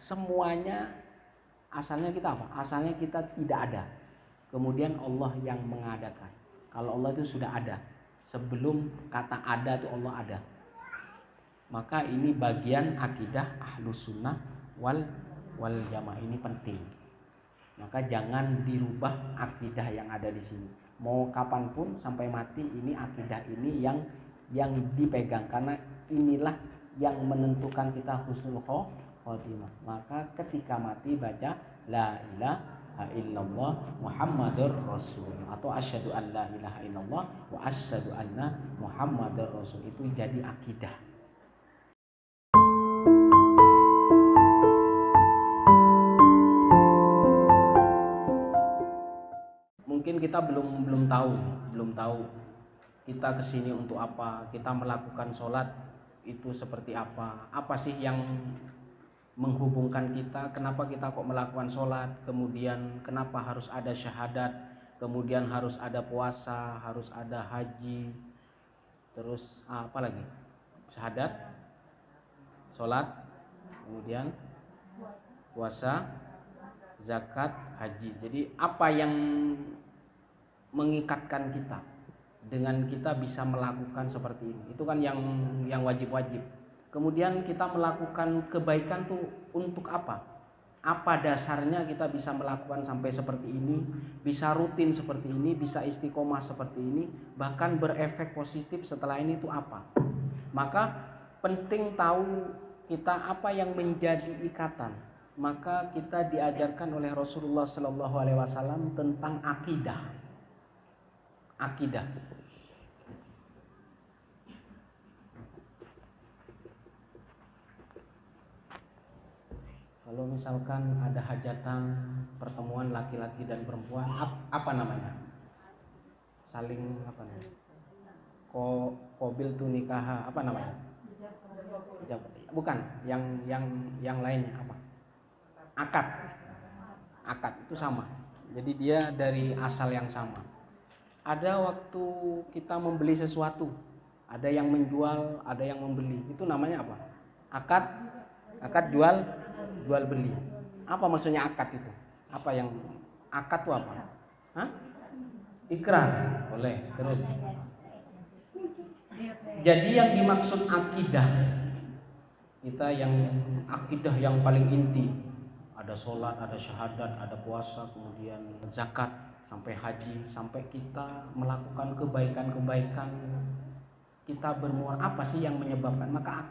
Semuanya asalnya kita apa? Asalnya kita tidak ada. Kemudian Allah yang mengadakan. Kalau Allah itu sudah ada. Sebelum kata ada itu Allah ada. Maka ini bagian akidah Ahlus Sunnah wal Jamaah, ini penting. Maka jangan dirubah akidah yang ada di sini. Mau kapanpun sampai mati ini akidah ini yang dipegang, karena inilah yang menentukan kita husnul khotimah. Maka ketika mati baca la ilaha illallah Muhammadur Rasul atau asyhadu an la ilaha illallah wa asyhadu anna Muhammadur Rasul, itu jadi akidah. Mungkin kita belum tahu kita kesini untuk apa, kita melakukan sholat itu seperti apa sih yang menghubungkan kita, kenapa kita kok melakukan sholat, kemudian kenapa harus ada syahadat, kemudian harus ada puasa, harus ada haji, terus apa lagi, syahadat, sholat, kemudian puasa, zakat, haji. Jadi apa yang mengikatkan kita dengan kita bisa melakukan seperti ini? Itu kan yang wajib-wajib. Kemudian kita melakukan kebaikan tuh untuk apa? Apa dasarnya kita bisa melakukan sampai seperti ini, bisa rutin seperti ini, bisa istiqomah seperti ini, bahkan berefek positif setelah ini itu apa? Maka penting tahu kita apa yang menjadi ikatan. Maka kita diajarkan oleh Rasulullah SAW tentang akidah. Kalau misalkan ada hajatan pertemuan laki-laki dan perempuan, apa namanya? Saling apa namanya? Qabil tu nikah, apa namanya? Bukan, yang lainnya apa? Akad itu sama. Jadi dia dari asal yang sama. Ada waktu kita membeli sesuatu, ada yang menjual, ada yang membeli. Itu namanya apa? Akad jual beli. Apa maksudnya akad itu? Apa yang akad itu apa? Hah? Ikrar. Boleh. Terus. Jadi yang dimaksud akidah, kita yang akidah yang paling inti, ada sholat, ada syahadat, ada puasa, kemudian zakat, sampai haji, sampai kita melakukan kebaikan-kebaikan, kita bermuara, apa sih yang menyebabkan? Maka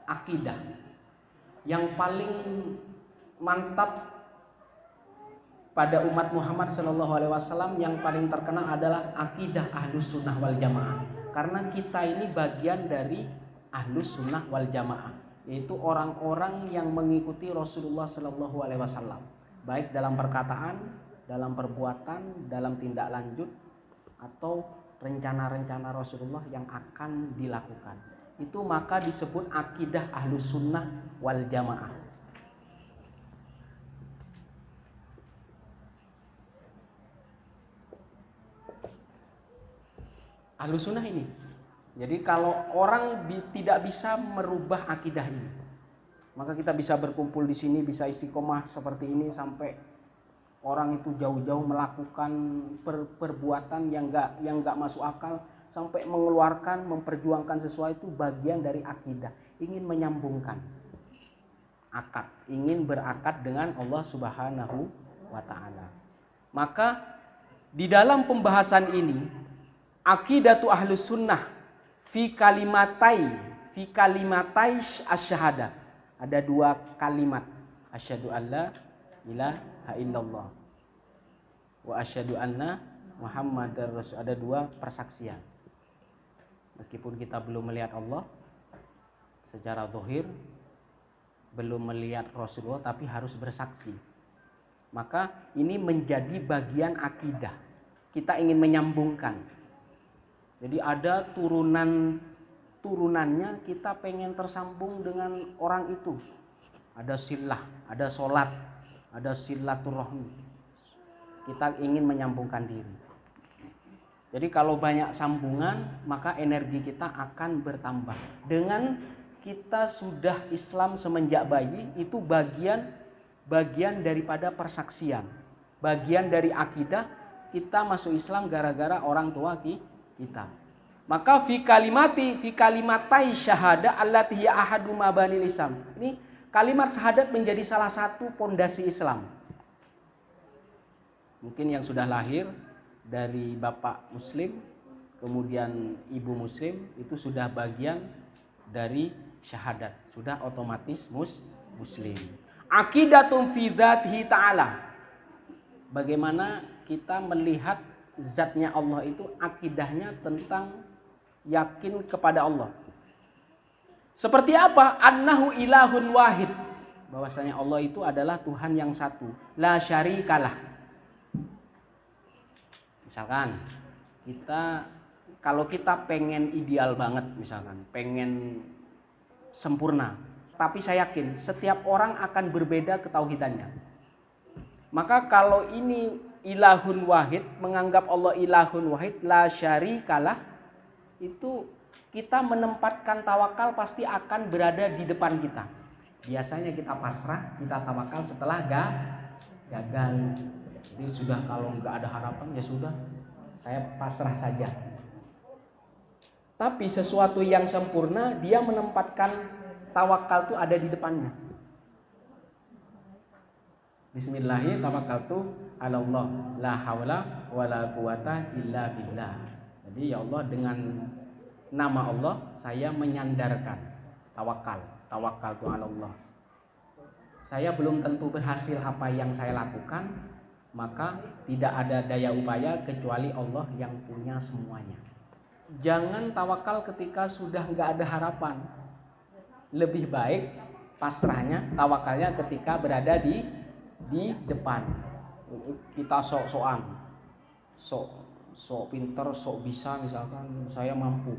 akidah yang paling mantap pada umat Muhammad SAW, yang paling terkenal adalah akidah Ahlus Sunnah wal Jamaah. Karena kita ini bagian dari Ahlus Sunnah wal Jamaah, yaitu orang-orang yang mengikuti Rasulullah SAW, baik dalam perkataan, dalam perbuatan, dalam tindak lanjut, atau rencana-rencana Rasulullah yang akan dilakukan. Itu maka disebut akidah Ahlus Sunnah wal Jamaah. Ahlus Sunnah ini. Jadi kalau orang tidak bisa merubah akidah ini, maka kita bisa berkumpul di sini, bisa istiqomah seperti ini sampai orang itu jauh-jauh melakukan perbuatan yang enggak masuk akal, sampai mengeluarkan, memperjuangkan sesuatu, itu bagian dari akidah. Ingin menyambungkan akad, ingin berakad dengan Allah Subhanahu wa Ta'ala. Maka di dalam pembahasan ini, akidatu Ahlus Sunnah fi kalimatai asyhada. Ada dua kalimat, asyhadu alla ilaha illallah wa asyhadu anna Muhammadar Rasul. Ada dua persaksian. Meskipun kita belum melihat Allah secara zahir, belum melihat Rasulullah, tapi harus bersaksi. Maka ini menjadi bagian akidah. Kita ingin menyambungkan. Jadi ada turunannya, kita pengen tersambung dengan orang itu. Ada silah, ada sholat, ada silaturahmi. Kita ingin menyambungkan diri. Jadi kalau banyak sambungan, maka energi kita akan bertambah. Dengan kita sudah Islam semenjak bayi, itu bagian daripada persaksian, bagian dari akidah. Kita masuk Islam gara-gara orang tua kita. Maka fi kalimatai syahada allati hiya ahadu mabanil Islam. Ini kalimat syahadat menjadi salah satu pondasi Islam. Mungkin yang sudah lahir dari bapak muslim, kemudian ibu muslim, itu sudah bagian dari syahadat, sudah otomatis muslim. Aqidatun fi dzatihi ta'ala. Bagaimana kita melihat zatnya Allah itu, akidahnya tentang yakin kepada Allah. Seperti apa? Annahu ilahun wahid. Bahwasanya Allah itu adalah Tuhan yang satu. La syarikalah. Misalkan kalau kita pengen ideal banget, misalkan pengen sempurna, tapi saya yakin setiap orang akan berbeda ketauhidannya. Maka kalau ini ilahun wahid, menganggap Allah ilahun wahid, la syarikalah, itu kita menempatkan tawakal pasti akan berada di depan kita. Biasanya kita pasrah, kita tawakal setelah gagal. Jadi sudah, kalau nggak ada harapan ya sudah, saya pasrah saja. Tapi sesuatu yang sempurna, dia menempatkan tawakal itu ada di depannya. Bismillahirrahmanirrahim, tawakkaltu 'ala Allah, la haula wala quwata illa billah. Jadi ya Allah, dengan nama Allah saya menyandarkan tawakal tu 'ala Allah. Saya belum tentu berhasil apa yang saya lakukan, maka tidak ada daya upaya kecuali Allah yang punya semuanya. Jangan tawakal ketika sudah nggak ada harapan. Lebih baik pasrahnya, tawakalnya ketika berada di depan. Kita sok-sokan, sok pinter, sok bisa, misalkan saya mampu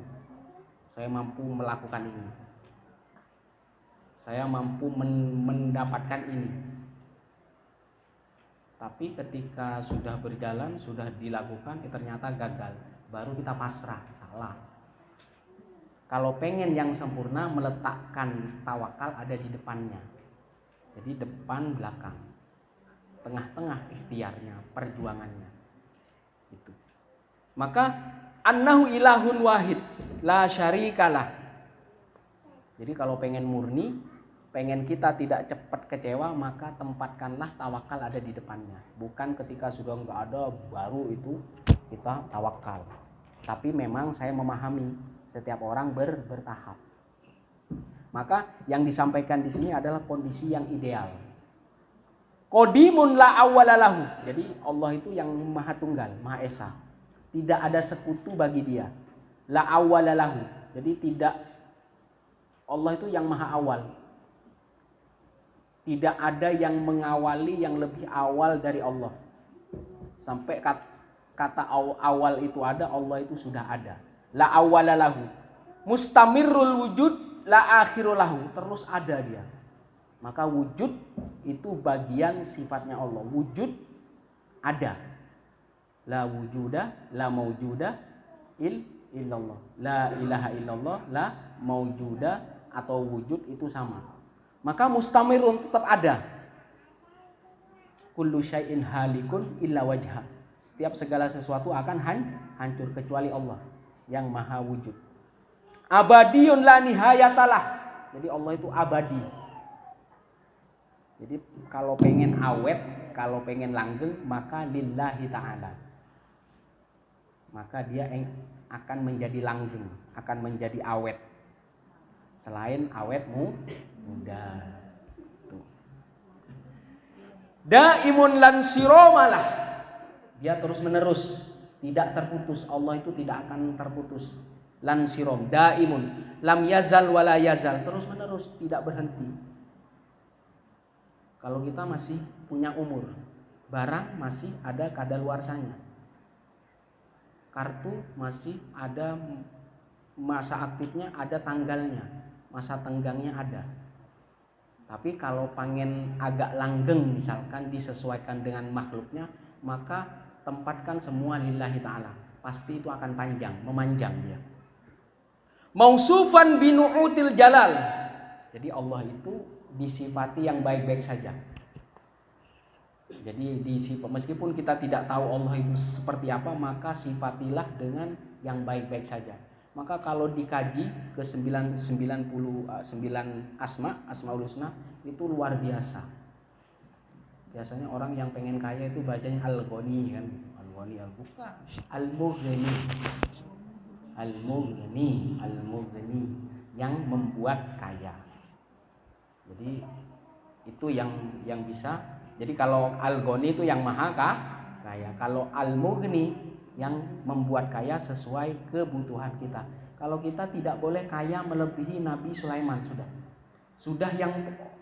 melakukan ini, saya mampu mendapatkan ini. Tapi ketika sudah berjalan, sudah dilakukan, ternyata gagal, baru kita pasrah. Salah. Kalau pengen yang sempurna, meletakkan tawakal ada di depannya. Jadi depan belakang, tengah-tengah ikhtiarnya, perjuangannya. Itu. Maka annahu ilahun wahid, la syarikalah. Jadi kalau pengen murni, pengen kita tidak cepat kecewa, maka tempatkanlah tawakal ada di depannya. Bukan ketika sudah nggak ada, baru itu kita tawakal. Tapi memang saya memahami setiap orang bertahap. Maka yang disampaikan di sini adalah kondisi yang ideal. Qadimun la awwalalahu. Jadi Allah itu yang Maha Tunggal, Maha Esa. Tidak ada sekutu bagi Dia. La awwalalahu. Jadi tidak, Allah itu yang Maha Awal. Tidak ada yang mengawali yang lebih awal dari Allah. Sampai kata awal itu ada, Allah itu sudah ada. La awwalalahu. Mustamirrul wujud la akhirulahu. Terus ada Dia. Maka wujud itu bagian sifatnya Allah. Wujud ada. La wujuda la maujuda illallah. La ilaha illallah la maujuda atau wujud itu sama. Maka mustamirun tetap ada. Kullu syai'in halikun illa wajha. Setiap segala sesuatu akan hancur kecuali Allah yang maha wujud. Abadiyun la nihayatalah. Jadi Allah itu abadi. Jadi kalau pengen awet, kalau pengen langgeng, maka lillahi ta'ala. Maka dia akan menjadi langgeng, akan menjadi awet. Selain awetmu muda. Daimun lan siromalah. Dia terus menerus, tidak terputus. Allah itu tidak akan terputus. Lan sirom, daimun, lam yazal wala yazal, terus menerus, tidak berhenti. Kalau kita masih punya umur, barang masih ada kadaluarsanya, kartu masih ada masa aktifnya, ada tanggalnya, masa tenggangnya ada. Tapi kalau pengen agak langgeng, misalkan disesuaikan dengan makhluknya, maka tempatkan semua lillahi ta'ala. Pasti itu akan panjang, memanjang dia. Mausufan binu'util jalal. Jadi Allah itu disifati yang baik-baik saja. Jadi meskipun kita tidak tahu Allah itu seperti apa, maka sifatilah dengan yang baik-baik saja. Maka kalau dikaji ke 99 Asmaul Husna itu luar biasa. Biasanya orang yang pengen kaya itu bacanya Al-Ghani kan, Al-Ghani Al-Buka, Al-Mughni. Al-Mughni yang membuat kaya. Jadi itu yang bisa. Jadi kalau Al-Ghani itu yang maha kaya. Kalau Al-Mughni yang membuat kaya sesuai kebutuhan kita. Kalau kita tidak boleh kaya melebihi Nabi Sulaiman sudah yang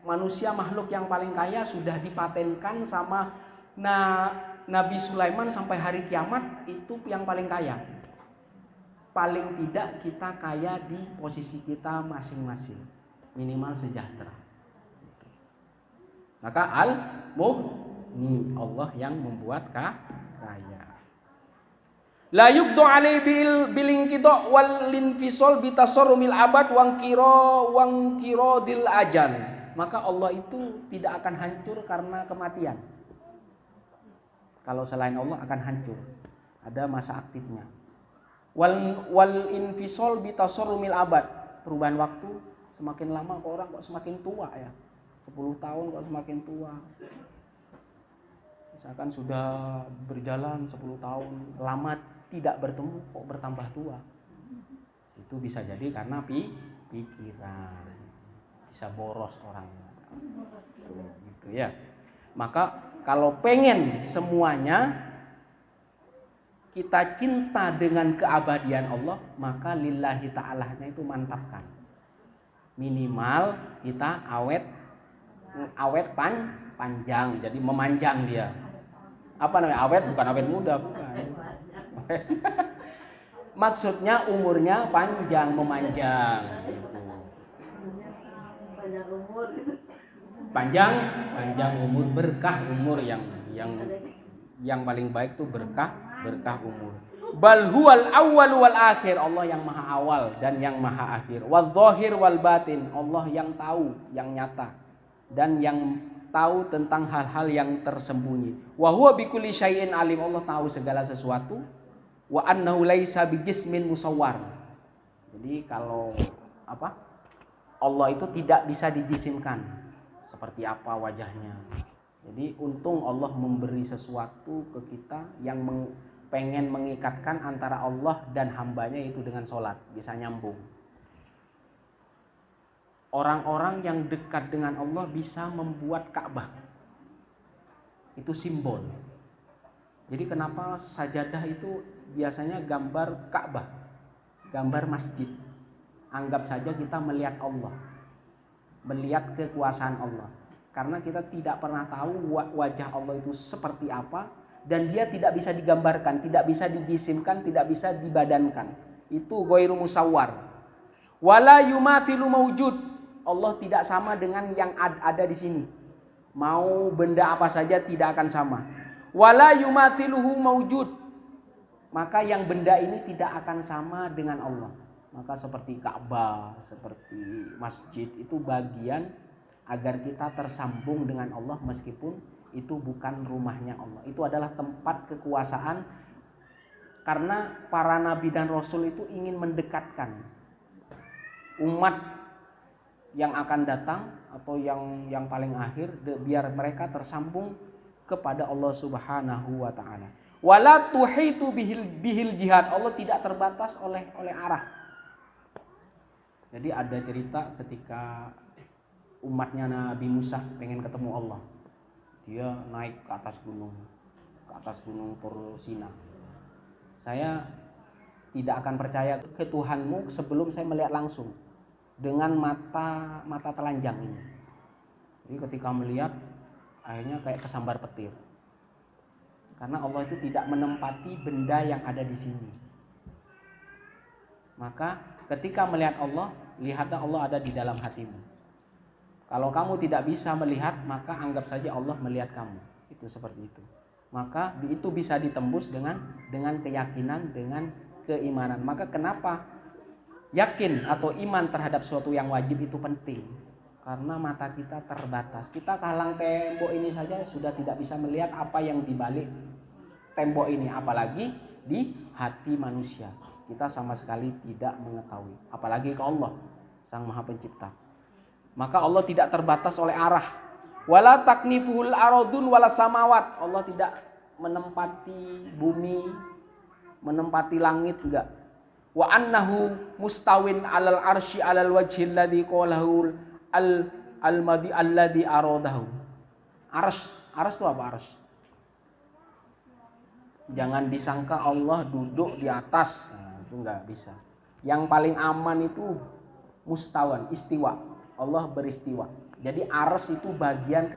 manusia makhluk yang paling kaya sudah dipatenkan sama Nabi Sulaiman sampai hari kiamat itu yang paling kaya. Paling tidak kita kaya di posisi kita masing-masing, minimal sejahtera. Maka Al-Mughni, Allah yang membuat kaya. La yuqdu alai bil inqita wal infisal bi tasarrumil abad wang kiro dil ajal. Maka Allah itu tidak akan hancur karena kematian. Kalau selain Allah akan hancur. Ada masa aktifnya. Wal infisal bi tasarrumil abad. Perubahan waktu semakin lama kok orang kok semakin tua ya. 10 tahun kok semakin tua. Misalkan sudah berjalan 10 tahun, lama tidak bertemu kok bertambah tua. Itu bisa jadi karena pikiran. Bisa boros orangnya. Gitu ya. Maka kalau pengen semuanya kita cinta dengan keabadian Allah, maka lillahi ta'alanya itu mantapkan. Minimal kita awet panjang, jadi memanjang dia. Apa namanya? Awet bukan awet muda, bukan. Maksudnya umurnya panjang, memanjang gitu. Panjang umur, berkah umur yang paling baik tuh berkah umur. Bal huwal awwal wal akhir, Allah yang maha awal dan yang maha akhir. Wal zahir wal batin, Allah yang tahu, yang nyata dan yang tahu tentang hal-hal yang tersembunyi. Wa huwa bikulli syai'in alim, Allah tahu segala sesuatu. Wa annahu laisa bijismin musawwar. Jadi kalau Allah itu tidak bisa dijisimkan seperti apa wajahnya. Jadi untung Allah memberi sesuatu ke kita yang pengen mengikatkan antara Allah dan hambanya itu dengan sholat, bisa nyambung. Orang-orang yang dekat dengan Allah bisa membuat Ka'bah. Itu simbol. Jadi kenapa sajadah itu biasanya gambar Ka'bah, gambar masjid. Anggap saja kita melihat Allah, melihat kekuasaan Allah. Karena kita tidak pernah tahu wajah Allah itu seperti apa, dan dia tidak bisa digambarkan, tidak bisa dijisimkan, tidak bisa dibadankan. Itu ghairu musawwar. Wala yumathilu mawjud, Allah tidak sama dengan yang ada di sini. Mau benda apa saja tidak akan sama. Wala yumathiluhu mawjud, maka yang benda ini tidak akan sama dengan Allah. Maka seperti Ka'bah, seperti masjid itu bagian agar kita tersambung dengan Allah meskipun itu bukan rumahnya Allah. Itu adalah tempat kekuasaan, karena para nabi dan rasul itu ingin mendekatkan umat yang akan datang atau yang paling akhir biar mereka tersambung kepada Allah Subhanahu wa taala. Wala tuhitu bihil jihad, Allah tidak terbatas oleh arah. Jadi ada cerita ketika umatnya Nabi Musa pengen ketemu Allah. Dia naik ke atas gunung Tur Sina. Saya tidak akan percaya ke Tuhanmu sebelum saya melihat langsung dengan mata telanjang ini. Jadi ketika melihat akhirnya kayak kesambar petir. Karena Allah itu tidak menempati benda yang ada di sini. Maka ketika melihat Allah, lihatlah Allah ada di dalam hatimu. Kalau kamu tidak bisa melihat, maka anggap saja Allah melihat kamu. Itu seperti itu. Maka itu bisa ditembus dengan keyakinan, dengan keimanan. Maka kenapa yakin atau iman terhadap sesuatu yang wajib itu penting? Karena mata kita terbatas. Kita kalang tembok ini saja sudah tidak bisa melihat apa yang dibalik tembok ini, apalagi di hati manusia. Kita sama sekali tidak mengetahui, apalagi ke Allah, Sang Maha Pencipta. Maka Allah tidak terbatas oleh arah. Wala taknifuhul aradun wala samawat. Allah tidak menempati bumi, menempati langit, enggak. Wa annahu mustawin alal arsy alal wajhil ladzi qalahu al-madi alladzi aradahu. Arsy itu apa arsy? Jangan disangka Allah duduk di atas. Nah, itu enggak bisa. Yang paling aman itu mustawan, istiwa. Allah beristiwa. Jadi arsy itu bagian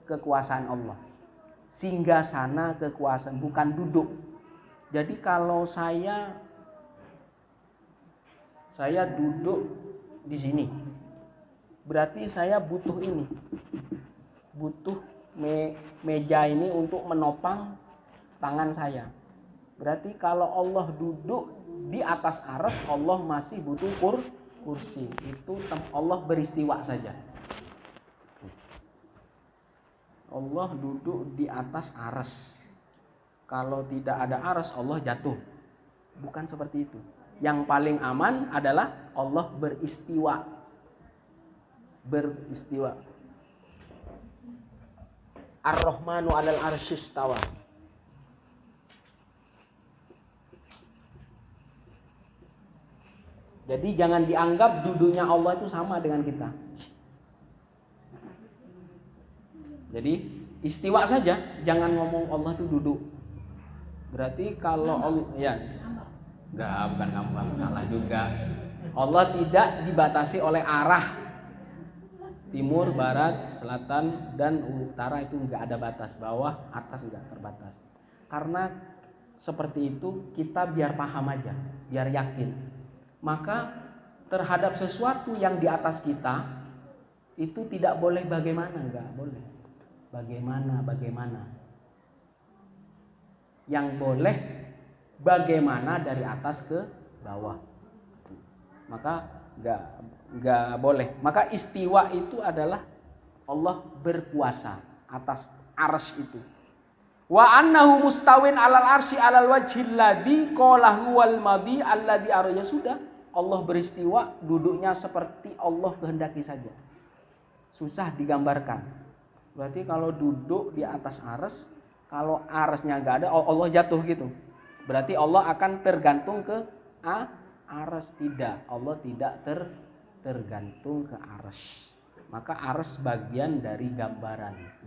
kekuasaan Allah. Singgasana kekuasaan, bukan duduk. Jadi kalau saya duduk di sini, berarti saya butuh ini, butuh meja ini untuk menopang tangan saya. Berarti kalau Allah duduk di atas arsy, Allah masih butuh kursi. Itu Allah beristiwa saja. Allah duduk di atas arsy. Kalau tidak ada arsy, Allah jatuh. Bukan seperti itu. Yang paling aman adalah Allah beristiwa. Ar-Rahmanu 'alal arsy istawa. Jadi jangan dianggap duduknya Allah itu sama dengan kita. Jadi istiwa saja, jangan ngomong Allah itu duduk. Berarti kalau Allah, ya, bukan ngambang, salah juga. Allah tidak dibatasi oleh arah. Timur, barat, selatan, dan utara itu enggak ada batas. Bawah, atas enggak terbatas. Karena seperti itu kita biar paham aja, biar yakin. Maka terhadap sesuatu yang di atas kita itu tidak boleh bagaimana, enggak boleh. Bagaimana. Yang boleh bagaimana dari atas ke bawah. Maka enggak boleh. Maka istiwa itu adalah Allah berkuasa atas arsy itu. Wa annahu mustawin alal arsy alal wajhil ladzi qalahu wal madi alladzi arja. Sudah, Allah beristiwa, duduknya seperti Allah kehendaki saja. Susah digambarkan. Berarti kalau duduk di atas arsy, kalau arsy-nya enggak ada, Allah jatuh gitu. Berarti Allah akan tergantung ke arsy. Tidak, Allah tidak tergantung ke arsy. Maka arsy bagian dari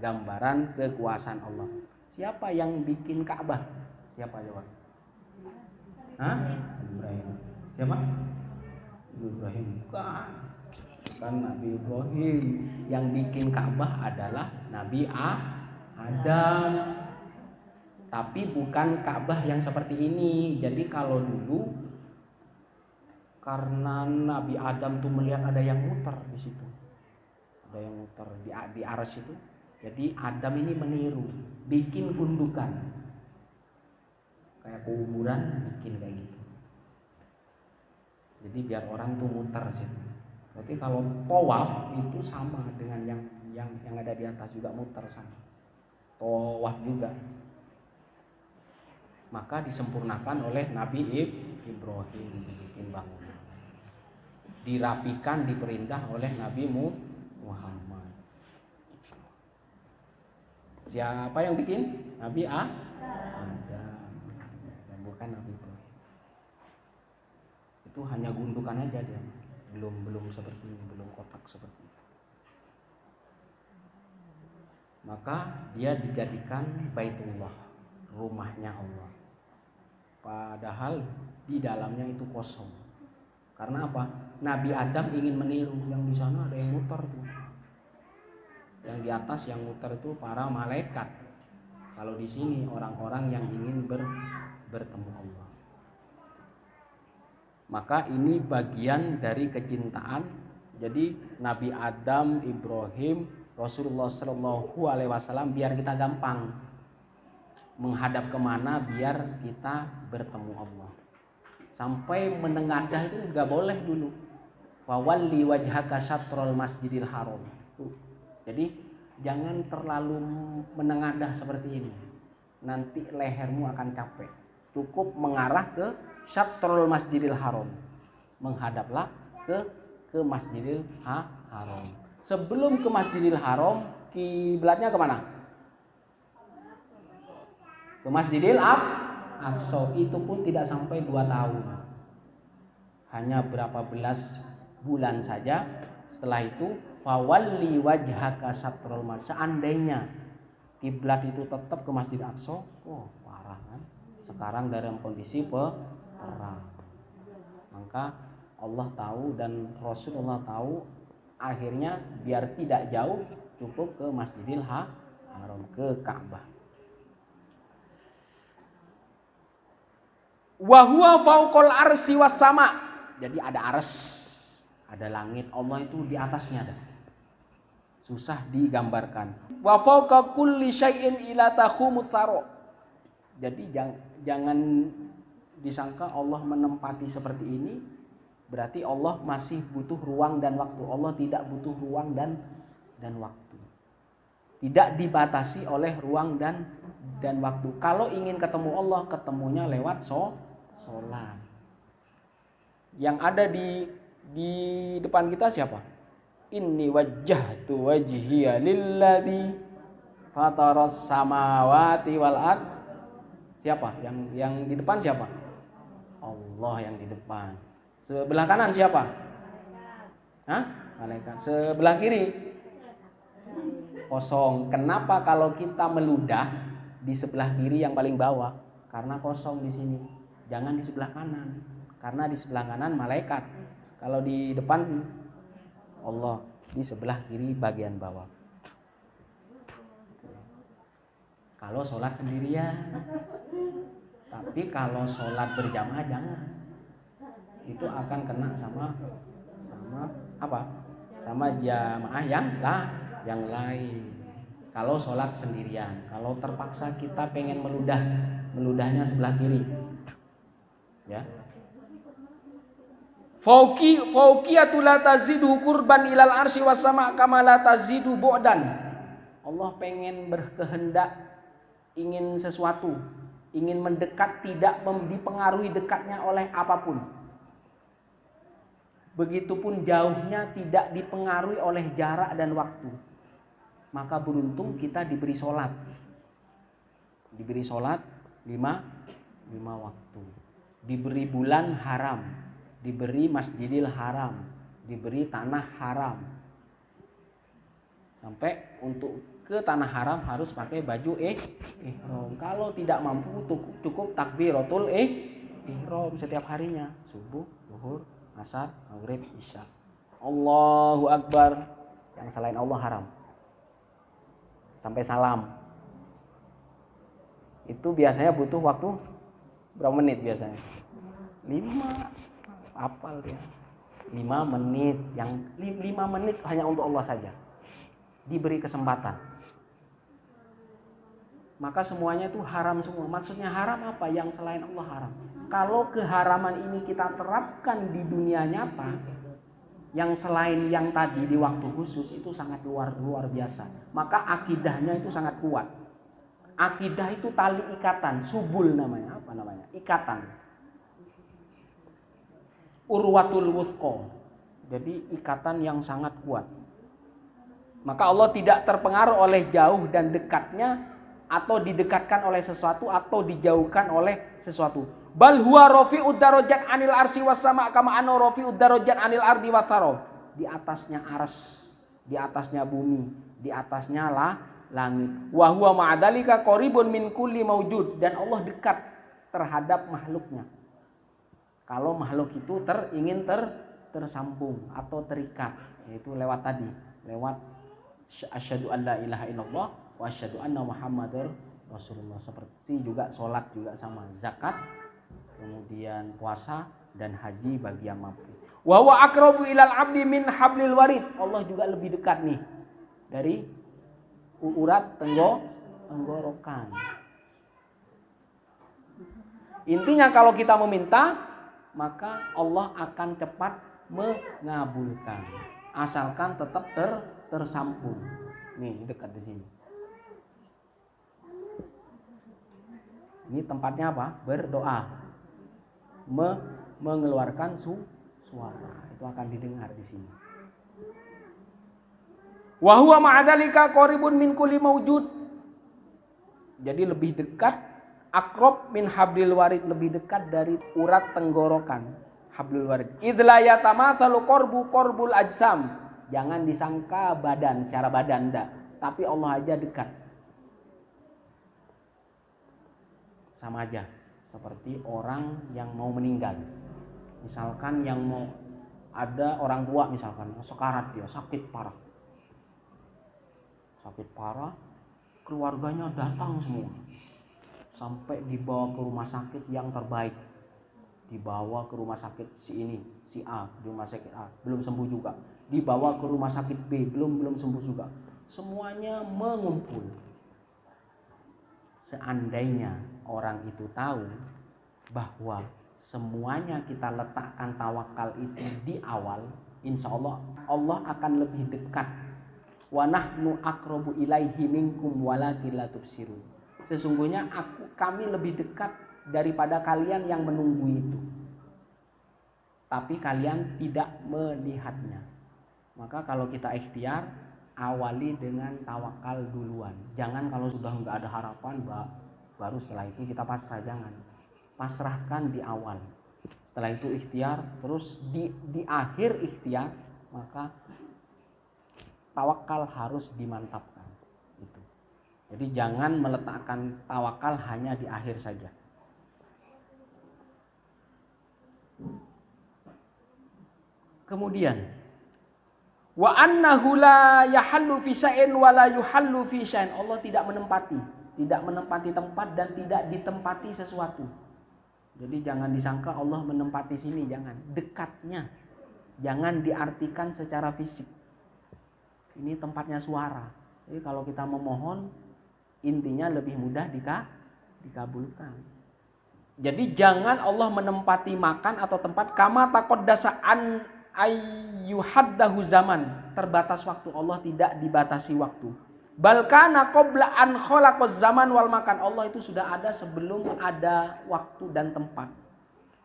gambaran kekuasaan Allah. Siapa yang bikin Ka'bah? Siapa jawab? Ibrahim. Siapa? Ibrahim. Bukan Nabi Ibrahim. Yang bikin Ka'bah adalah Nabi Adam. Tapi bukan Ka'bah yang seperti ini. Jadi kalau dulu karena Nabi Adam tuh melihat ada yang muter di situ. Ada yang muter di arsy itu. Jadi Adam ini meniru, bikin gundukan. Kayak kuburan bikin kayak gitu. Jadi biar orang tuh muter situ. Berarti kalau tawaf itu sama dengan yang ada di atas juga muter sama. Tawaf juga. Maka disempurnakan oleh Nabi Ibrahim bikin bangunan. Dirapikan, diperindah oleh Nabi Muhammad. Siapa yang bikin? Nabi Adam. Bukan Nabi Ibrahim. Itu hanya gundukan aja dia. Belum seperti ini, belum kotak seperti itu. Maka dia dijadikan Baitullah, rumahnya Allah. Padahal di dalamnya itu kosong. Karena apa? Nabi Adam ingin meniru, yang di sana ada yang muter tuh. Yang di atas yang muter itu para malaikat. Kalau di sini orang-orang yang ingin bertemu Allah. Maka ini bagian dari kecintaan. Jadi Nabi Adam, Ibrahim, Rasulullah Shallallahu Alaihi Wasallam biar kita gampang menghadap kemana, biar kita bertemu Allah. Sampai menengadah itu nggak boleh dulu. Fawalli wajhaka syatrul masjidil haram. Jadi jangan terlalu menengadah seperti ini. Nanti lehermu akan capek. Cukup mengarah ke syatrul masjidil haram. Menghadaplah ke masjidil haram. Sebelum ke masjidil haram, kiblatnya kemana? Ke masjidil Aqsa. Itu pun tidak sampai 2 tahun. Hanya berapa belas bulan saja. Setelah itu fawalli wajhaka satrul masjid. Seandainya kiblat itu tetap ke Masjid Aqsa, parah kan? Sekarang dalam kondisi perang. Maka Allah tahu dan Rasulullah tahu, akhirnya biar tidak jauh cukup ke Masjidil Haram, ke Ka'bah. Wa huwa fauqal arsy was sama. Jadi ada ars, ada langit, Allah itu di atasnya ada. Susah digambarkan. Wa fauqa kulli syai'in ila takhumut thara. Jadi jangan disangka Allah menempati seperti ini berarti Allah masih butuh ruang dan waktu. Allah tidak butuh ruang dan waktu. Tidak dibatasi oleh ruang dan waktu. Kalau ingin ketemu Allah, ketemunya lewat sholat. Yang ada di depan kita siapa? Inni wajjahtu wajhiya lilladzi fataras samawati wal ard. Siapa? Yang di depan siapa? Allah yang di depan. Sebelah kanan siapa? Malaikat. Sebelah kiri kosong. Kenapa kalau kita meludah di sebelah kiri yang paling bawah? Karena kosong di sini. Jangan di sebelah kanan. Karena di sebelah kanan malaikat. Kalau di depan Allah, di sebelah kiri bagian bawah. Kalau sholat sendirian. Tapi kalau sholat berjamaah jangan. Itu akan kena sama apa? Sama jamaah yang lain. Kalau sholat sendirian. Kalau terpaksa kita pengen meludahnya sebelah kiri. Ya. Fauqiyatu la tazidu qurban ilal arsy was sama kama la tazidu bu'dan. Allah pengen berkehendak, ingin sesuatu, ingin mendekat, tidak dipengaruhi dekatnya oleh apapun. Begitupun jauhnya tidak dipengaruhi oleh jarak dan waktu. Maka beruntung kita diberi sholat. Diberi sholat 5 waktu. Diberi bulan haram. Diberi Masjidil Haram, diberi tanah haram. Sampai untuk ke tanah haram harus pakai baju ihram. Kalau tidak mampu cukup takbiratul ihram setiap harinya, subuh, zuhur, asar, maghrib, isya. Allahu Akbar. Yang selain Allah haram. Sampai salam. Itu biasanya butuh waktu berapa menit biasanya? 5. Apal dia 5 menit. Yang 5 menit hanya untuk Allah saja diberi kesempatan. Maka semuanya itu haram semua. Maksudnya haram apa? Yang selain Allah haram. Kalau keharaman ini kita terapkan di dunia nyata, yang selain yang tadi di waktu khusus itu sangat luar biasa. Maka akidahnya itu sangat kuat. Akidah itu tali ikatan, subul namanya. Apa namanya? Ikatan. Urwatul wuthqa. Jadi ikatan yang sangat kuat. Maka Allah tidak terpengaruh oleh jauh dan dekatnya, atau didekatkan oleh sesuatu atau dijauhkan oleh sesuatu. Bal huwa rafi'ud darajat 'anil arsy was sama' kama anna rafi'ud darajat 'anil ardi was thara. Di atasnya ars, di atasnya bumi, di atasnya langit. Wa huwa ma'adalika qaribun min kulli maujud. Dan Allah dekat terhadap makhluknya. Kalau makhluk itu ingin tersambung atau terikat, yaitu lewat tadi, lewat asyhadu an la ilaha illallah wa asyhadu anna muhammadar rasulullah. Seperti juga sholat juga sama, zakat, kemudian puasa dan haji bagi yang mampu. Wa huwa aqrabu ilal abdi min hablil warid. Allah juga lebih dekat nih dari urat tenggorokan. Intinya kalau kita meminta, maka Allah akan cepat mengabulkan. Asalkan tetap tersampung. Nih dekat di sini. Ini tempatnya apa? Berdoa. Mengeluarkan suara. Itu akan didengar di sini. Wa huwa ma'adzalika qaribun min kulli maujud. Jadi lebih dekat, aqrab min hablil warid, lebih dekat dari urat tenggorokan hablul warid. Idz la yatamatsalu qurbul ajsam. Jangan disangka badan, secara badan enggak, tapi Allah aja dekat. Sama aja seperti orang yang mau meninggal. Misalkan yang mau ada orang tua misalkan sekarat, dia sakit parah, keluarganya datang semua, sampai dibawa ke rumah sakit yang terbaik, dibawa ke rumah sakit si A, di rumah sakit A belum sembuh juga, dibawa ke rumah sakit B belum sembuh juga, semuanya mengumpul. Seandainya orang itu tahu bahwa semuanya kita letakkan tawakal itu di awal, insya Allah Allah akan lebih dekat. Wa nahnu aqrabu ilaihi minkum walakin la tubsirun. Sesungguhnya kami lebih dekat daripada kalian yang menunggu itu, tapi kalian tidak melihatnya. Maka kalau kita ikhtiar, awali dengan tawakal duluan. Jangan kalau sudah nggak ada harapan baru setelah itu kita pasrah, jangan. Pasrahkan di awal. Setelah itu ikhtiar, terus di akhir ikhtiar maka tawakal harus dimantapkan. Itu. Jadi jangan meletakkan tawakal hanya di akhir saja. Kemudian wa annahu la yahallu fi syai'in wa la yuhallu fi syai'in. Allah tidak menempati tempat dan tidak ditempati sesuatu. Jadi jangan disangka Allah menempati sini, jangan. Dekatnya. Jangan diartikan secara fisik. Ini tempatnya suara. Jadi kalau kita memohon, intinya lebih mudah dikabulkan. Jadi jangan Allah menempati makan atau tempat kama taqaddasa an ayyuhaddahu zaman, terbatas waktu. Allah tidak dibatasi waktu. Balkana qabla an khalaqaz zaman wal makan. Allah itu sudah ada sebelum ada waktu dan tempat.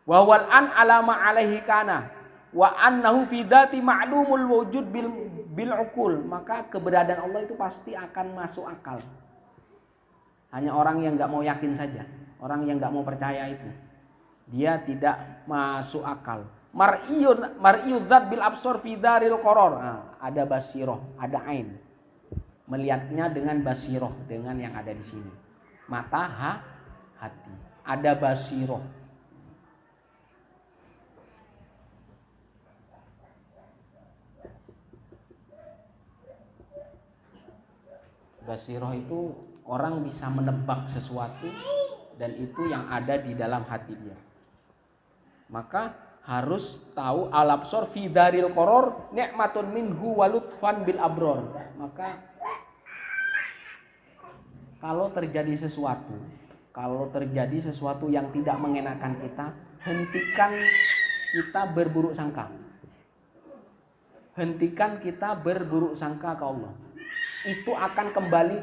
Wa wal an alama alaihi kana wa annahu fi dzati ma'lumul wujud bil uqul. Maka keberadaan Allah itu pasti akan masuk akal. Hanya orang yang enggak mau yakin saja, orang yang enggak mau percaya itu dia tidak masuk akal. Mar'iyud dzat bil absar fi daril qaror. Nah, ada basiroh, ada ain. Melihatnya dengan basiroh, dengan yang ada di sini. Mata, hati. Ada basiroh. Basiroh itu orang bisa menebak sesuatu dan itu yang ada di dalam hati dia. Maka harus tahu al-absar fi daril qaror ni'matun minhu wa lutfan bil abror. Maka kalau terjadi sesuatu yang tidak mengenakan kita, hentikan kita berburuk sangka. Hentikan kita berburuk sangka ke Allah. Itu akan kembali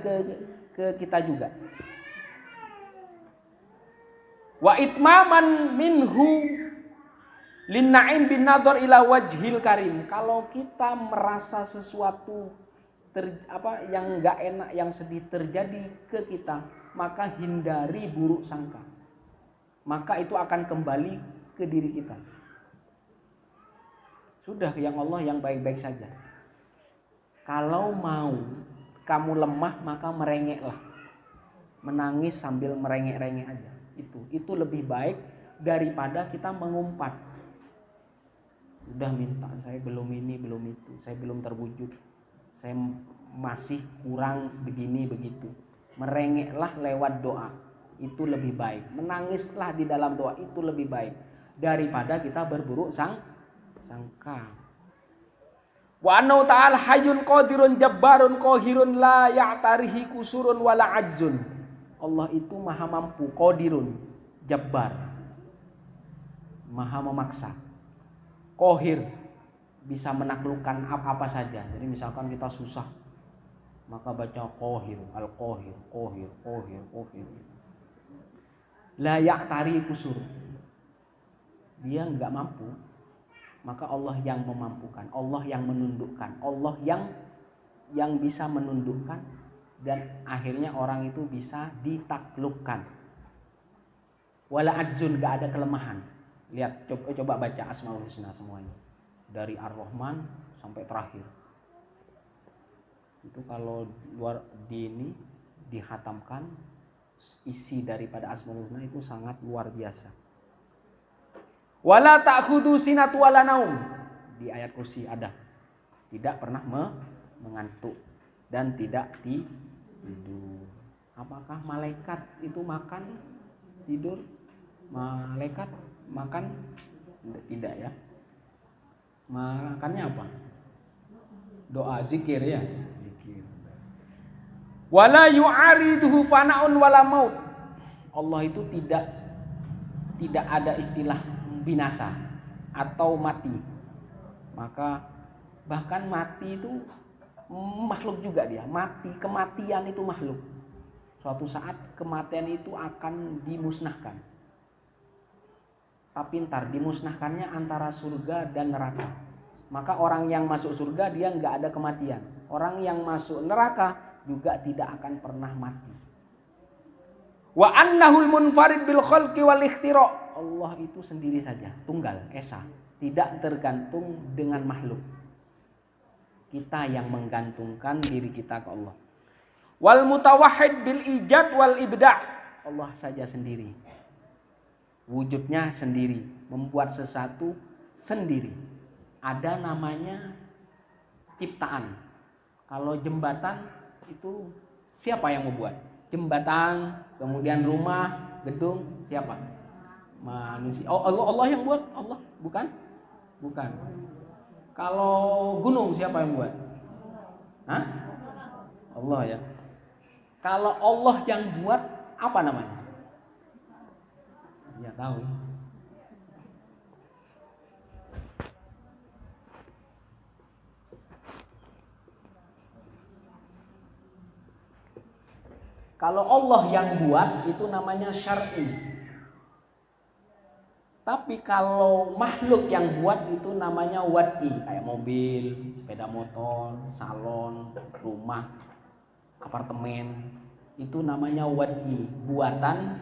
ke kita juga. Wa itmaman minhu linna'im bin nadhar ila wajhil karim. Kalau kita merasa sesuatu yang enggak enak, yang sedih terjadi ke kita, maka hindari buruk sangka. Maka itu akan kembali ke diri kita. Sudah yang Allah yang baik-baik saja. Kalau mau kamu lemah maka merengeklah. Menangis sambil merengek-rengek aja. Itu lebih baik daripada kita mengumpat. Udah minta, saya belum ini, belum itu, saya belum terwujud, saya masih kurang begini begitu. Merengeklah lewat doa, itu lebih baik. Menangislah di dalam doa, itu lebih baik daripada kita berburuk sangka. Wa annahu ta'ala hayyun qadirun jabbarun qahirun la ya'tarihi kusurun wala ajzun. Allah itu maha mampu, qadirun, jabbar, maha memaksa, qahir, bisa menaklukkan apa saja. Jadi misalkan kita susah, maka baca Qahir, Al-Qahir, Qahir, Qahir, Qahir. La ya'tari kusur. Dia enggak mampu, maka Allah yang memampukan, Allah yang menundukkan, Allah yang bisa menundukkan, dan akhirnya orang itu bisa ditaklukkan. Wala ajzun, enggak ada kelemahan. Lihat, coba baca Asmaul Husna semuanya. Dari Ar-Rahman sampai terakhir. Itu kalau luar dihatamkan, isi daripada Asmaul Husna itu sangat luar biasa. Wala ta'khudhu sinatu wala naum. Di ayat kursi ada. Tidak pernah mengantuk dan tidak tidur. Apakah malaikat itu makan tidur? Malaikat makan tidak ya. Makannya apa? Doa, zikir ya, zikir. Wala yu'ariduhu fana'un wala maut. Allah itu tidak ada istilah binasa atau mati. Maka bahkan mati itu makhluk juga dia. Kematian itu makhluk. Suatu saat kematian itu akan dimusnahkan. Tapi ntar dimusnahkannya antara surga dan neraka. Maka orang yang masuk surga dia nggak ada kematian. Orang yang masuk neraka juga tidak akan pernah mati. Wa annahul munfarid bil khalqi wal ikhtira. Allah itu sendiri saja, tunggal, esa, tidak tergantung dengan makhluk. Kita yang menggantungkan diri kita ke Allah. Wal mutawahhid bil ijad wal ibda'. Allah saja sendiri. Wujudnya sendiri, membuat sesuatu sendiri. Ada namanya ciptaan. Kalau jembatan itu siapa yang membuat? Jembatan, kemudian rumah, gedung, siapa? Manusia. Oh, Allah yang buat? Allah, bukan? Bukan. Kalau gunung siapa yang buat? Hah? Allah ya. Kalau Allah yang buat, apa namanya? Ya tahu. Kalau Allah yang buat itu namanya syar'i. Tapi kalau makhluk yang buat itu namanya wad'i, kayak mobil, sepeda motor, salon, rumah, apartemen, itu namanya wad'i, buatan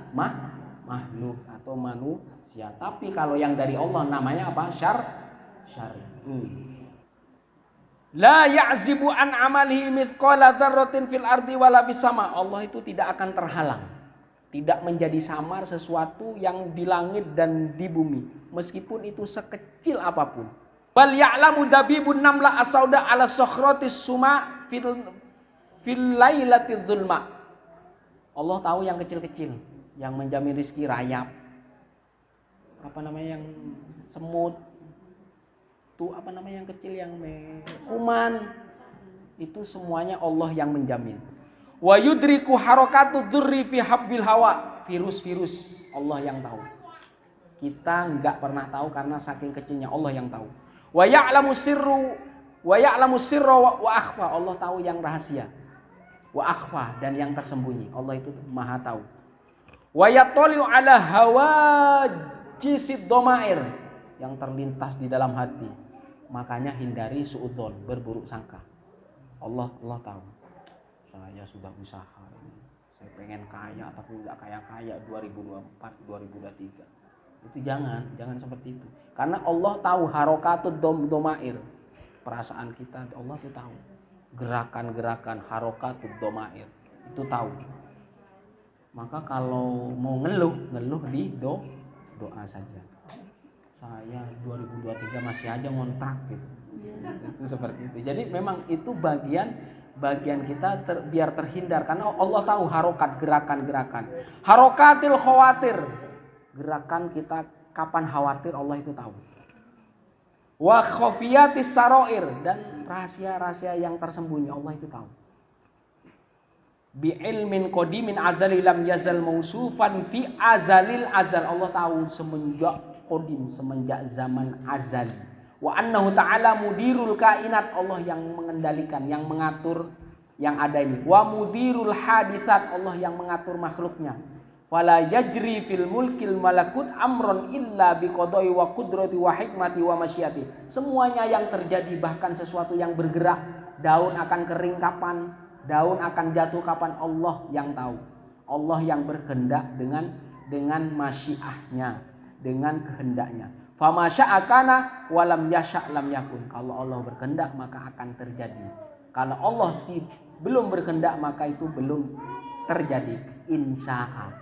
makhluk atau manusia. Tapi kalau yang dari Allah namanya apa? Syar'i. La ya'zibu an amalihi mithqala dzarratin fil ardi wala fis sama. Allah itu tidak akan terhalang, tidak menjadi samar sesuatu yang di langit dan di bumi, meskipun itu sekecil apapun. Bal ya'lamu dabibun namla asauda ala sakhratis suma fil lailatil dzulma. Allah tahu yang kecil-kecil, yang menjamin rizki, rayap, apa namanya, yang semut, tuh apa namanya yang kecil, yang kuman, itu semuanya Allah yang menjamin. Wa yudriku harakatu dzurri fi habbil hawa. Virus-virus Allah yang tahu. Kita enggak pernah tahu karena saking kecilnya, Allah yang tahu. Wa ya'lamu sirra wa akhfa. Allah tahu yang rahasia. Wa akhfa, dan yang tersembunyi. Allah itu Maha tahu. Wa yatali'u ala hawajisid dhamair, yang terlintas di dalam hati. Makanya hindari suudzon, berburuk sangka. Allah tahu. Saya sudah usaha, saya pengen kaya tapi nggak kaya 2024, 2023. Itu jangan seperti itu. Karena Allah tahu harokatud domair, perasaan kita, Allah itu tahu. Gerakan-gerakan harokatud domair itu tahu. Maka kalau mau ngeluh di doa saja. Saya 2023 masih aja ngontrak gitu. Itu seperti itu. Jadi memang itu bagian kita biar terhindar, karena Allah tahu harokat, gerakan-gerakan. Harokatil khawatir, gerakan kita kapan khawatir, Allah itu tahu. Wa khafiyatis saroir, dan rahasia-rahasia yang tersembunyi Allah itu tahu. Bi ilmin qadimin azali lam yazal mausufan fi azalil azal. Allah tahu semenjak qadim, semenjak zaman azali. Wa annahu ta'ala mudirul kainat, Allah yang mengendalikan, yang mengatur yang ada ini. Wa mudirul haditsat, Allah yang mengatur makhluknya. Wala yajri fil mulkil malakut amron illa biqadai wa qudrati wa hikmati wa masyiati. Semuanya yang terjadi, bahkan sesuatu yang bergerak, daun akan kering kapan, daun akan jatuh kapan, Allah yang tahu. Allah yang berkehendak dengan masyiahnya, dengan kehendaknya. Fama syaa kana wa lam yasha' lam yakun. Kalau Allah berkehendak maka akan terjadi. Kalau Allah belum berkehendak maka itu belum terjadi. Insya'a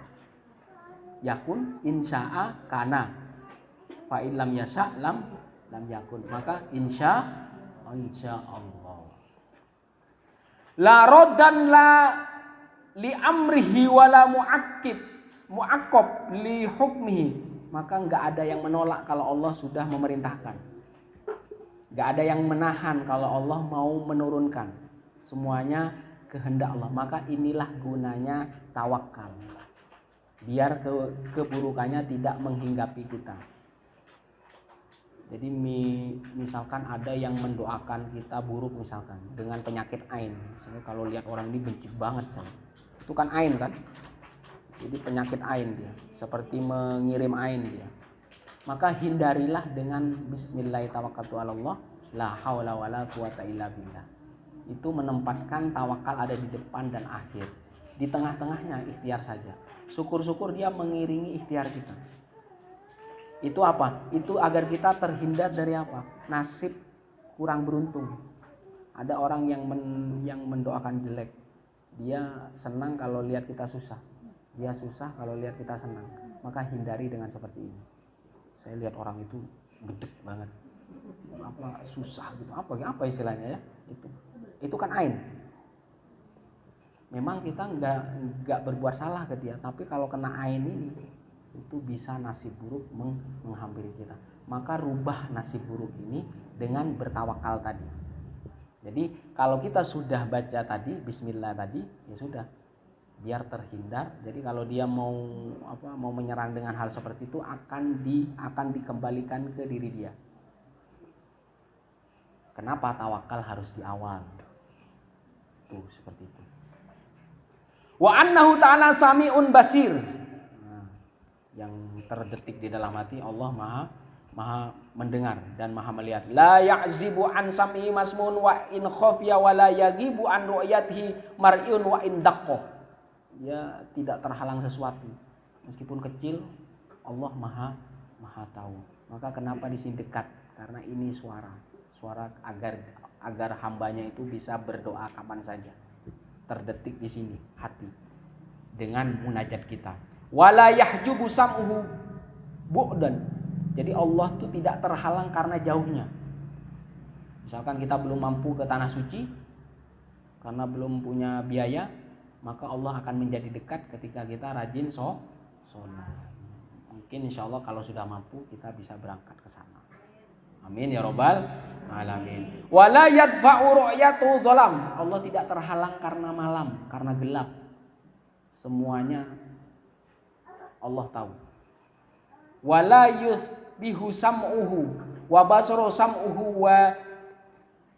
yakun, insya'a kana. Fa in lam yasha' lam yakun. Maka insyaallah. La raddan la li amrihi wala mu'aqqab li hukmihi. Maka enggak ada yang menolak kalau Allah sudah memerintahkan. Enggak ada yang menahan kalau Allah mau menurunkan. Semuanya kehendak Allah. Maka inilah gunanya tawakal. Biar keburukannya tidak menghinggapi kita. Jadi misalkan ada yang mendoakan kita buruk misalkan dengan penyakit ain. Misalnya kalau lihat orang ini benci banget saya. Itu kan ain kan? Jadi penyakit ain dia, seperti mengirim ain dia. Maka hindarilah dengan bismillahirrahmanirrahim, la haula wala quwata illa billah. Itu menempatkan tawakal ada di depan dan akhir. Di tengah-tengahnya ikhtiar saja. Syukur-syukur dia mengiringi ikhtiar kita. Itu apa? Itu agar kita terhindar dari apa? Nasib kurang beruntung. Ada orang yang mendoakan jelek. Dia senang kalau lihat kita susah. Dia susah kalau lihat kita senang. Maka hindari dengan seperti ini. Saya lihat orang itu gedek banget. Apa susah gitu. Apa istilahnya ya? Itu kan ain. Memang kita enggak berbuat salah ke dia, tapi kalau kena ain ini itu bisa nasib buruk menghampiri kita. Maka rubah nasib buruk ini dengan bertawakal tadi. Jadi kalau kita sudah baca tadi bismillah tadi, ya sudah, biar terhindar. Jadi kalau dia mau menyerang dengan hal seperti itu akan dikembalikan ke diri dia. Kenapa tawakal harus di awal? Tuh seperti itu. Wa annahu ta'ala sami'un basir. Nah, yang terdetik di dalam hati, Allah maha mendengar dan maha melihat. La ya'zibu an sam'i masmun wa in khafiya wa la yagibu an ru'yatihi mar'un wa in daqqa. Ya tidak terhalang sesuatu. Meskipun kecil, Allah maha tahu. Maka kenapa di sini dekat? Karena ini suara agar hambanya itu bisa berdoa kapan saja. Terdetik di sini hati dengan munajat kita. Wala yahjubu sam'uhu bu'dan. Jadi Allah itu tidak terhalang karena jauhnya. Misalkan kita belum mampu ke tanah suci karena belum punya biaya, maka Allah akan menjadi dekat ketika kita rajin sholat. Mungkin insya Allah kalau sudah mampu kita bisa berangkat ke sana. Amin ya robbal alamin. Wala yadfa'u ru'yatu dzalam. Allah tidak terhalang karena malam, karena gelap. Semuanya Allah tahu. Wala yuthbihu sam'uhu wa basaru sam'uhu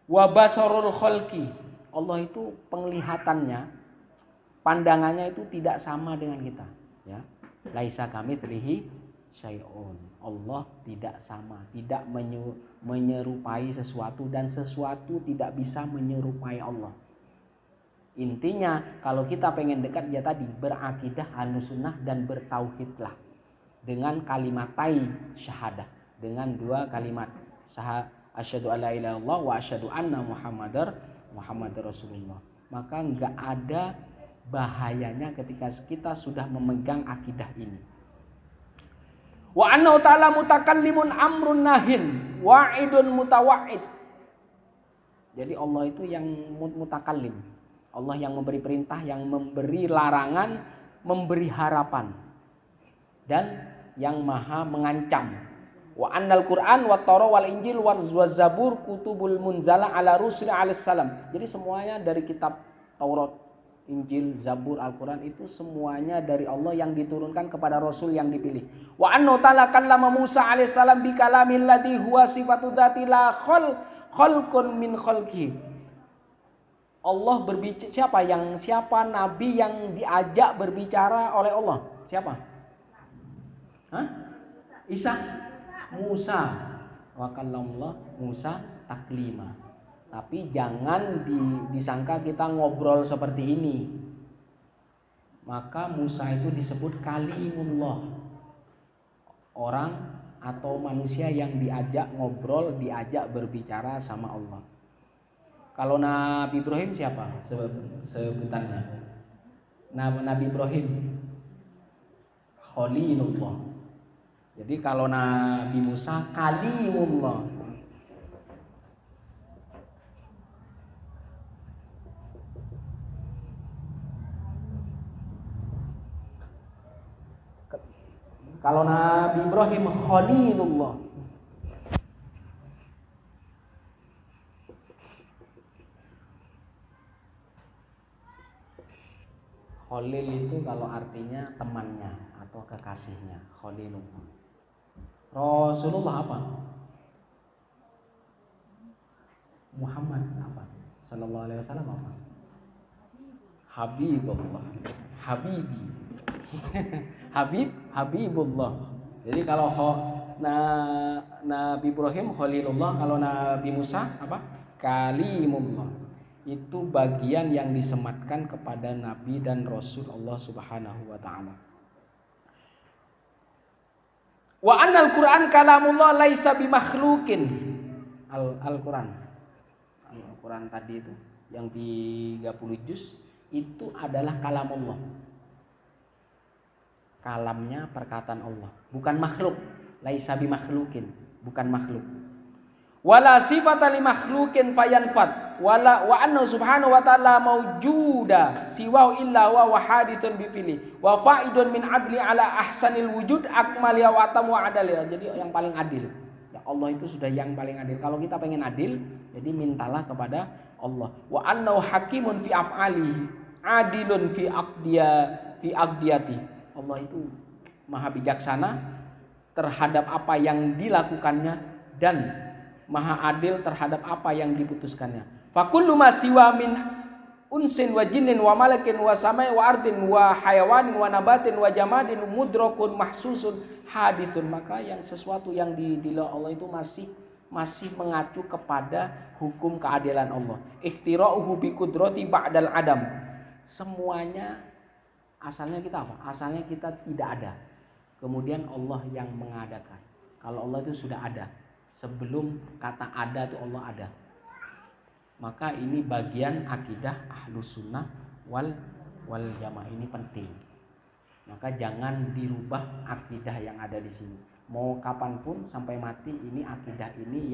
wa basarul khalqi. Allah itu penglihatannya, pandangannya itu tidak sama dengan kita, ya. Laisa kamitslihi syai'un. Allah tidak sama, tidak menyerupai sesuatu, dan sesuatu tidak bisa menyerupai Allah. Intinya kalau kita pengen dekat ya tadi berakidah ahlussunnah dan bertauhidlah dengan kalimatai syahadah, dengan dua kalimat asyhadu alla ilaha illallah wa asyhadu anna muhammadar rasulullah. Maka enggak ada bahayanya ketika kita sudah memegang akidah ini. Wa annahu ta'ala mutakallimun amrun nahin wa'idun mutawa'id. Jadi Allah itu yang mutakallim. Allah yang memberi perintah, yang memberi larangan, memberi harapan, dan yang maha mengancam. Wa annal Qur'an wa Taurat wal Injil wal Zabur kutubul munzala ala rusul alaihissalam. Jadi semuanya dari kitab Taurat, Injil, Zabur, Al-Quran itu semuanya dari Allah yang diturunkan kepada Rasul yang dipilih. Wa annahu ta'ala kallama Musa alaihissalam bi kalamil ladzi huwa sifatu dzati la khalqun min khalqihi. Allah berbicara, siapa nabi yang diajak berbicara oleh Allah? Siapa? Hah? Isa, Musa. Wa kallamullah Musa taklima. Tapi jangan disangka kita ngobrol seperti ini. Maka Musa itu disebut kalimullah. Orang atau manusia yang diajak ngobrol, diajak berbicara sama Allah. Kalau Nabi Ibrahim siapa sebutannya? Nabi Ibrahim Khalilullah. Jadi kalau Nabi Musa kalimullah. Kalau Nabi Ibrahim Khalilullah. Khalil itu kalau artinya temannya atau kekasihnya, Khalilullah. Rasulullah apa? Muhammad apa? Sallallahu alaihi wasallam apa? Habibullah. Habibi. Habibullah. Jadi kalau Nabi Ibrahim Khalilullah, kalau Nabi Musa apa? Kalimullah. Itu bagian yang disematkan kepada Nabi dan Rasul Allah Subhanahu wa taala. Wa annal Qur'an kalamullah laisa bimakhluqin. Al-Qur'an tadi itu yang 30 juz itu adalah kalamullah. Kalamnya perkataan Allah, bukan makhluk. Laisa bimakhluqin, bukan makhluk. Wala sifata li makhluqin fayanfat wala wa anna subhanahu wa ta'ala maujuda siwa illa wa haditsun bi fili wa faidun min adli ala ahsanil wujud akmali wa tamu adali. Jadi yang paling adil. Ya Allah itu sudah yang paling adil. Kalau kita pengen adil, jadi mintalah kepada Allah. Wa annahu hakimun fi af'alihi adilun fi aqdiyati. Allah itu maha bijaksana terhadap apa yang dilakukannya dan maha adil terhadap apa yang diputuskannya. Fakullu ma siwa min unsin wa jinnin wa malakin wa samai wa ardin wa hayawanin wa nabatin wa jamadin mudrakun mahsusun hadithun. Maka yang sesuatu yang di Allah itu masih mengacu kepada hukum keadilan Allah. Ikhtira'uhu bi qudrati ba'dal adam. Semuanya asalnya kita apa? Asalnya kita tidak ada. Kemudian Allah yang mengadakan. Kalau Allah itu sudah ada. Sebelum kata ada itu Allah ada. Maka ini bagian akidah Ahlus Sunnah wal Jamaah, ini penting. Maka jangan dirubah akidah yang ada di sini. Mau kapanpun sampai mati ini akidah ini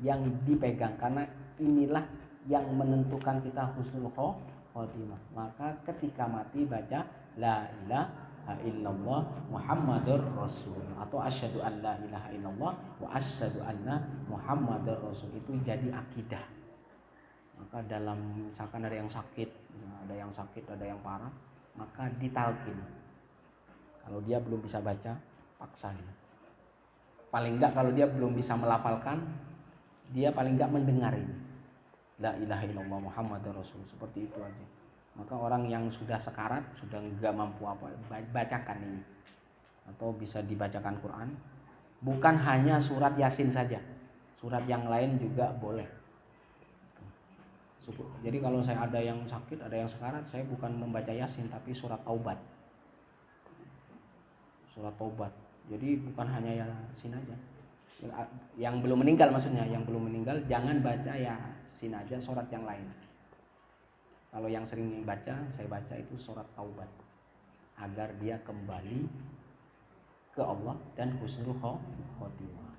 yang dipegang, karena inilah yang menentukan kita husnul khotimah. Maka ketika mati baca la ilaha illallah Muhammadur Rasul atau asyhadu an la ilaha illallah wa asyhadu anna Muhammadur Rasul, itu jadi akidah. Maka dalam misalkan ada yang sakit, ada yang parah, maka ditalkin. Kalau dia belum bisa baca, paksa dia. Paling enggak kalau dia belum bisa melafalkan, dia paling enggak mendengar ini. La ilaha illallah Muhammadur Rasul, seperti itu aja. Maka orang yang sudah sekarat, sudah enggak mampu apa, bacakan ini. Atau bisa dibacakan Quran. Bukan hanya surat Yasin saja. Surat yang lain juga boleh. Jadi kalau saya ada yang sakit, ada yang sekarat, saya bukan membaca Yasin tapi surat Taubat. Surat Taubat. Jadi bukan hanya Yasin aja. Yang belum meninggal maksudnya, yang belum meninggal jangan baca Yasin aja, surat yang lain. Kalau yang sering baca, saya baca itu surat Taubat. Agar dia kembali ke Allah dan husnul khotimah.